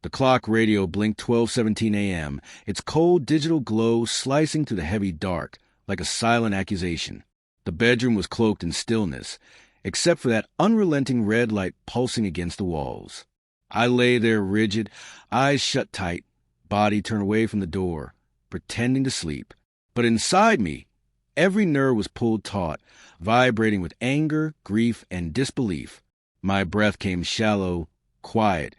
The clock radio blinked 12:17 a.m., its cold digital glow slicing through the heavy dark like a silent accusation. The bedroom was cloaked in stillness, except for that unrelenting red light pulsing against the walls. I lay there rigid, eyes shut tight, body turned away from the door, pretending to sleep. But inside me, every nerve was pulled taut, vibrating with anger, grief, and disbelief. My breath came shallow, quiet,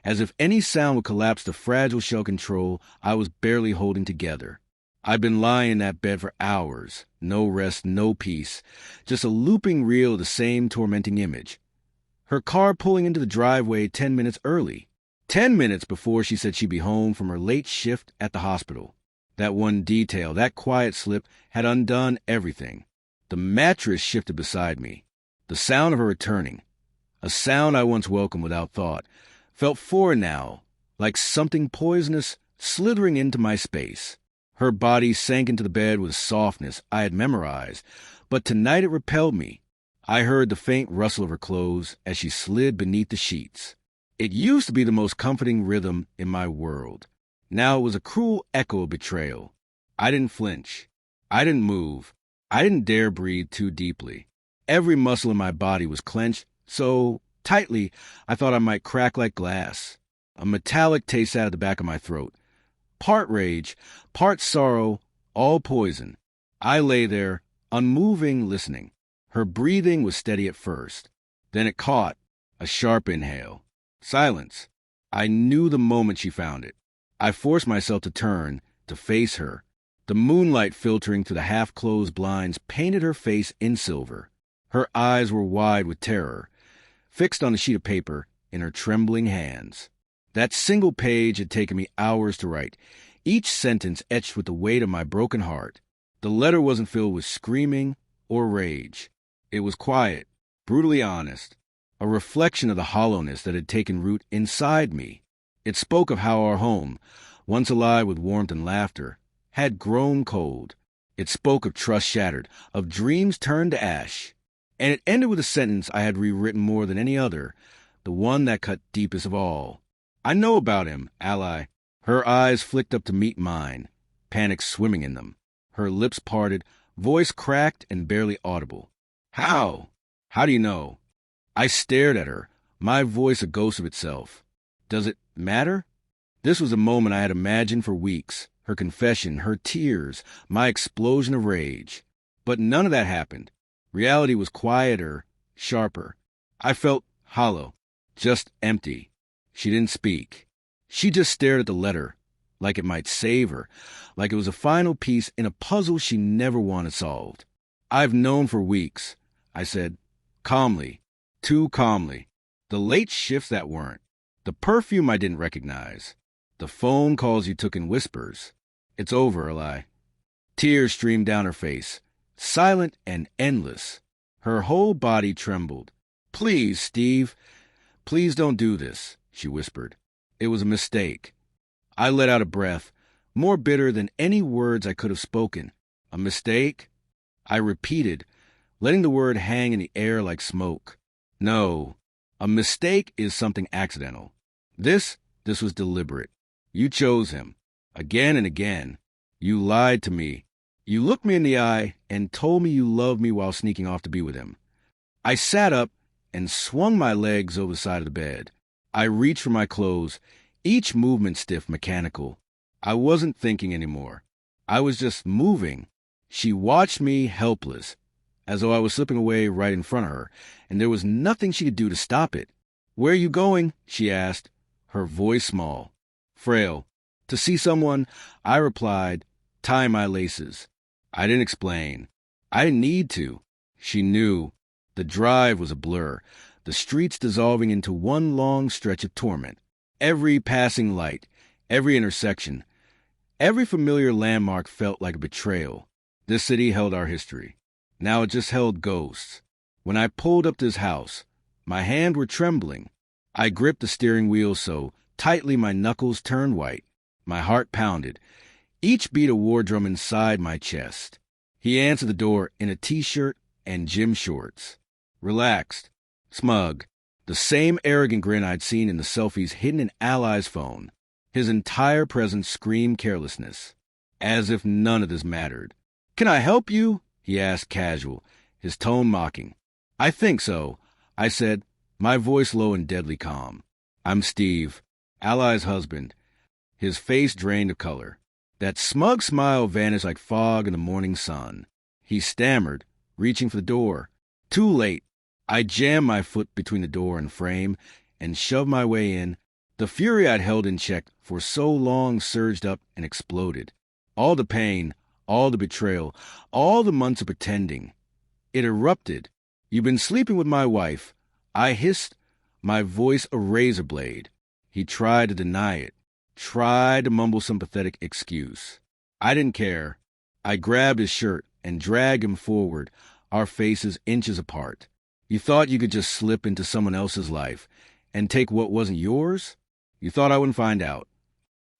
as if any sound would collapse the fragile shell control I was barely holding together. I'd been lying in that bed for hours, no rest, no peace, just a looping reel of the same tormenting image. Her car pulling into the driveway 10 minutes early. 10 minutes before she said she'd be home from her late shift at the hospital. That one detail, that quiet slip, had undone everything. The mattress shifted beside me. The sound of her returning, a sound I once welcomed without thought, felt foreign now, like something poisonous slithering into my space. Her body sank into the bed with a softness I had memorized, but tonight it repelled me. I heard the faint rustle of her clothes as she slid beneath the sheets. It used to be the most comforting rhythm in my world. Now it was a cruel echo of betrayal. I didn't flinch. I didn't move. I didn't dare breathe too deeply. Every muscle in my body was clenched so tightly I thought I might crack like glass. A metallic taste out of the back of my throat. Part rage, part sorrow, all poison. I lay there, unmoving, listening. Her breathing was steady at first. Then it caught, a sharp inhale. Silence. I knew the moment she found it. I forced myself to turn, to face her. The moonlight filtering through the half-closed blinds painted her face in silver. Her eyes were wide with terror, fixed on the sheet of paper in her trembling hands. That single page had taken me hours to write, each sentence etched with the weight of my broken heart. The letter wasn't filled with screaming or rage. It was quiet, brutally honest, a reflection of the hollowness that had taken root inside me. It spoke of how our home, once alive with warmth and laughter, had grown cold. It spoke of trust shattered, of dreams turned to ash. And it ended with a sentence I had rewritten more than any other, the one that cut deepest of all. I know about him, ally. Her eyes flicked up to meet mine, panic swimming in them. Her lips parted, voice cracked and barely audible. How? How do you know? I stared at her, my voice a ghost of itself. Does it matter? This was a moment I had imagined for weeks, her confession, her tears, my explosion of rage. But none of that happened. Reality was quieter, sharper. I felt hollow, just empty. She didn't speak. She just stared at the letter, like it might save her, like it was a final piece in a puzzle she never wanted solved. I've known for weeks, I said, calmly, too calmly. The late shifts that weren't. The perfume I didn't recognize. The phone calls you took in whispers. It's over, Eli. Tears streamed down her face, silent and endless. Her whole body trembled. Please, Steve, please don't do this, she whispered. It was a mistake. I let out a breath, more bitter than any words I could have spoken. A mistake? I repeated, letting the word hang in the air like smoke. No, a mistake is something accidental. This was deliberate. You chose him. Again and again. You lied to me. You looked me in the eye and told me you loved me while sneaking off to be with him. I sat up and swung my legs over the side of the bed. I reached for my clothes, each movement stiff, mechanical. I wasn't thinking anymore. I was just moving. She watched me helpless, as though I was slipping away right in front of her, and there was nothing she could do to stop it. Where are you going? She asked, her voice small, frail. To see someone, I replied, tie my laces. I didn't explain. I didn't need to. She knew. The drive was a blur, the streets dissolving into one long stretch of torment. Every passing light, every intersection, every familiar landmark felt like a betrayal. This city held our history. Now it just held ghosts. When I pulled up to his house, my hands were trembling. I gripped the steering wheel so tightly my knuckles turned white. My heart pounded, each beat a war drum inside my chest. He answered the door in a t-shirt and gym shorts. Relaxed, smug, The same arrogant grin I'd seen in the selfies hidden in Ally's phone. His entire presence screamed carelessness, as if none of this mattered. "Can I help you?" he asked casual, his tone mocking. "I think so," I said, my voice low and deadly calm. "I'm Steve, Ally's husband." His face drained of color. That smug smile vanished like fog in the morning sun. He stammered, reaching for the door. Too late. I jammed my foot between the door and frame and shoved my way in. The fury I'd held in check for so long surged up and exploded. All the pain, all the betrayal, all the months of pretending. It erupted. "You've been sleeping with my wife," I hissed, my voice a razor blade. He tried to deny it, tried to mumble some pathetic excuse. I didn't care. I grabbed his shirt and dragged him forward, our faces inches apart. "You thought you could just slip into someone else's life and take what wasn't yours? You thought I wouldn't find out."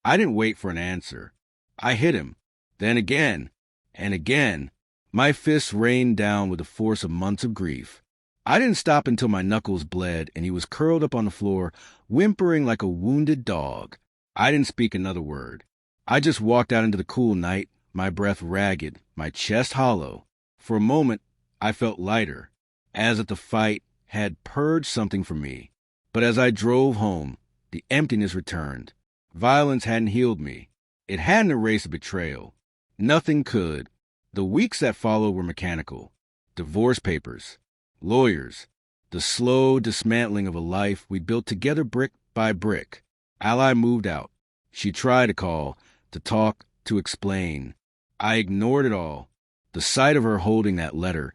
I didn't wait for an answer. I hit him, then again, and again. My fists rained down with the force of months of grief. I didn't stop until my knuckles bled and he was curled up on the floor, whimpering like a wounded dog. I didn't speak another word. I just walked out into the cool night, my breath ragged, my chest hollow. For a moment, I felt lighter, as if the fight had purged something from me. But as I drove home, the emptiness returned. Violence hadn't healed me. It hadn't erased the betrayal. Nothing could. The weeks that followed were mechanical. Divorce papers, lawyers, the slow dismantling of a life we built together brick by brick. Ally moved out. She tried to call, to talk, to explain. I ignored it all. The sight of her holding that letter,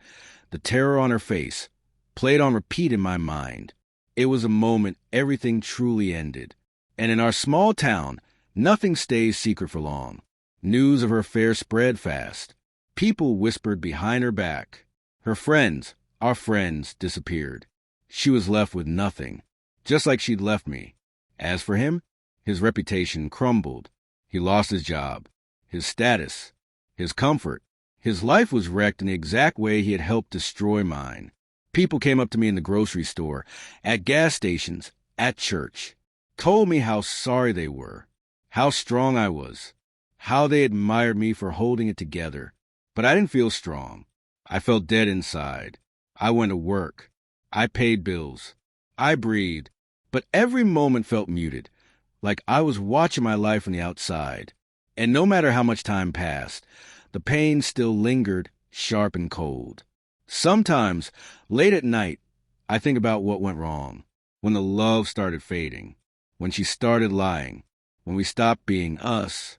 the terror on her face, played on repeat in my mind. It was a moment everything truly ended. And in our small town, nothing stays secret for long. News of her affair spread fast. People whispered behind her back. Her friends, our friends, disappeared. She was left with nothing, just like she'd left me. As for him, his reputation crumbled. He lost his job, his status, his comfort. His life was wrecked in the exact way he had helped destroy mine. People came up to me in the grocery store, at gas stations, at church, told me how sorry they were, how strong I was, how they admired me for holding it together. But I didn't feel strong. I felt dead inside. I went to work. I paid bills. I breathed. But every moment felt muted, like I was watching my life from the outside. And no matter how much time passed, the pain still lingered, sharp and cold. Sometimes, late at night, I think about what went wrong, when the love started fading, when she started lying, when we stopped being us.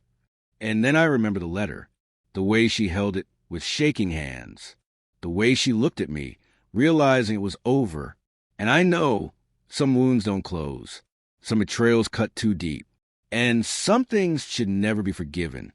And then I remember the letter, the way she held it with shaking hands, the way she looked at me, realizing it was over. And I know some wounds don't close, some betrayals cut too deep, and some things should never be forgiven.